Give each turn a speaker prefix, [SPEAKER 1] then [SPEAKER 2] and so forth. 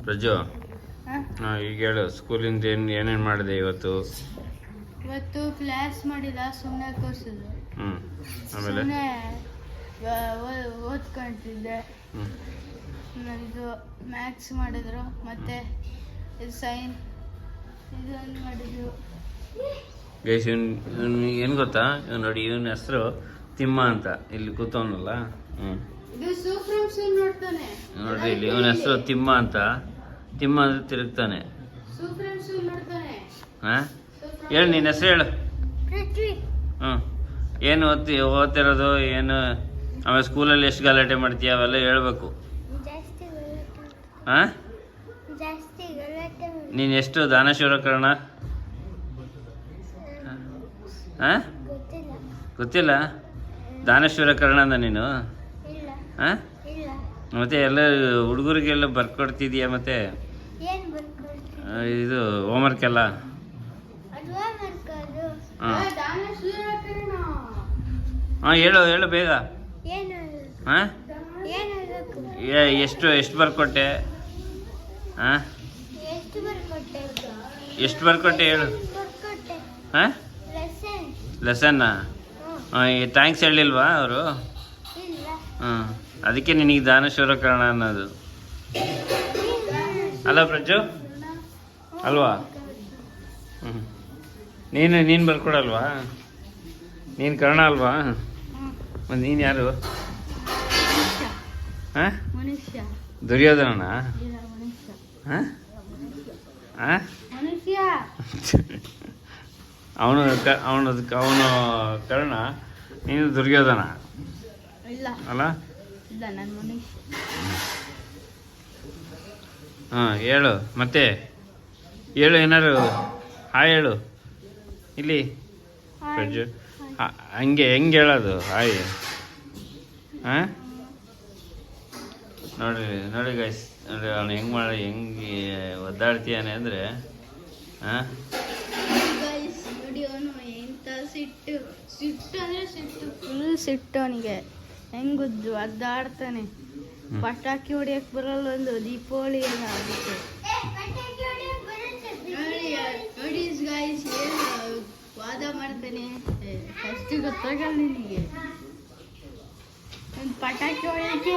[SPEAKER 1] ಪ್ರಜು, ಈಗ ಹೇಳು, ಸ್ಕೂಲಿಂದ ಏನೇನು ಮಾಡಿದೆ ಇವತ್ತು?
[SPEAKER 2] ಇವತ್ತು ಕ್ಲಾಸ್ ಮಾಡಿಲ್ಲ, ಸುಮ್ಮನೆ ಕೂರಿಸಿದ್ರು.
[SPEAKER 1] ಆಮೇಲೆ
[SPEAKER 2] ಓದ್ಕೊಂತಿದ್ದೆ. ಇದು ಮ್ಯಾಥ್ಸ್ ಮಾಡಿದ್ರು, ಮತ್ತೆ ಇದು ಸೈನ್ ಇದೊಂದು ಮಾಡಿದ್ರು.
[SPEAKER 1] ಗೈಸ್, ಇವನು ಏನು ಗೊತ್ತಾ, ಇವನು ನೋಡಿ, ಇವನ ಹೆಸರು ತಿಮ್ಮ ಅಂತ. ಇಲ್ಲಿ ಕೂತವನಲ್ಲ, ನೋಡ್ರಿ ಇಲ್ಲಿ ಇವನ ಹೆಸರು ತಿಮ್ಮ ಅಂತ. ತಿಮ್ಮ ಅಂದ್ರೆ ತಿರುಗ್ತಾನೆ. ಹೇಳು ನಿನ್ನ ಹೆಸರು ಹೇಳು. ಏನು ಓದ್ತಿರೋದು ಏನು? ಆಮೇಲೆ ಸ್ಕೂಲಲ್ಲಿ ಎಷ್ಟು ಗಲಾಟೆ ಮಾಡ್ತೀಯ ಅವೆಲ್ಲ ಹೇಳ್ಬೇಕು. ನೀನು ಎಷ್ಟು ದಾನಶೂರ ಕರ್ಣ? ಗೊತ್ತಿಲ್ಲ? ದಾನಶೂರ ಕರ್ಣ ಅಂದ ನೀನು? ಮತ್ತೆ ಎಲ್ಲ ಹುಡುಗರಿಗೆಲ್ಲ ಬರ್ಕೊಡ್ತಿದೀಯ, ಮತ್ತೆ ಇದು ಹೋಮ್ವರ್ಕ್ ಎಲ್ಲ? ಹೇಳು ಬೇಗ. ಎಷ್ಟು ಬರ್ಕೊಟ್ಟೆ? ಎಷ್ಟು ಬರ್ಕೊಟ್ಟೆ ಹೇಳು. ಲೆಸನ್ನ? ಥ್ಯಾಂಕ್ಸ್ ಹೇಳಿಲ್ವಾ ಅವರು? ಅದಕ್ಕೆ ನಿನಗೆ ದಾನಶೂರ ಕರ್ಣ ಅನ್ನೋದು ಅಲ್ಲ ಪ್ರಜು? ಅಲ್ವಾ? ನೀನು ಬರ್ಕೊಡಲ್ವಾ? ನೀನು ಕರ್ಣ ಅಲ್ವಾ? ಮತ್ತು ನೀನು ಯಾರು? ದುರ್ಯೋಧನನ? ಅವನು ಕರ್ಣ, ನೀನು ದುರ್ಯೋಧನ ಅಲ್ಲ? ಹೇಳು ಮತ್ತೆ, ಹೇಳು ಏನಾರು. ಹಾಯ್ ಹೇಳು ಇಲ್ಲಿ ಪ್ರಜು. ಹೆಂಗೆ ಹೇಳೋದು ಹಾಯ್? ನೋಡಿ ಗೈಸ್, ನೋಡಿ ಅವನು ಹೆಂಗೆ ಒದ್ದಾಡ್ತೀಯಾನೆ ಅಂದರೆ.
[SPEAKER 2] ಫುಲ್ ಸಿಟ್ಟು ಅವನಿಗೆ. ಹೆಂಗುದ್ದು ಒದ್ದಾಡ್ತಾನೆ. ಪಟಾಕಿ ಹೊಡಿಯಕ್ ಬರಲ್ಲ, ಒಂದು ದೀಪಾವಳಿ ಎಲ್ಲ ಅದಕ್ಕೆ. ನೋಡಿ ಗೈಸ್, ಏನು ವಾದ ಮಾಡ್ತಾನೆ. ಫಸ್ಟ್ ಗೊತ್ತಾಗಲ್ಲ ನಿನಗೆ. ಒಂದು ಪಟಾಕಿ ಹೊಡಿಯಕ್ಕೆ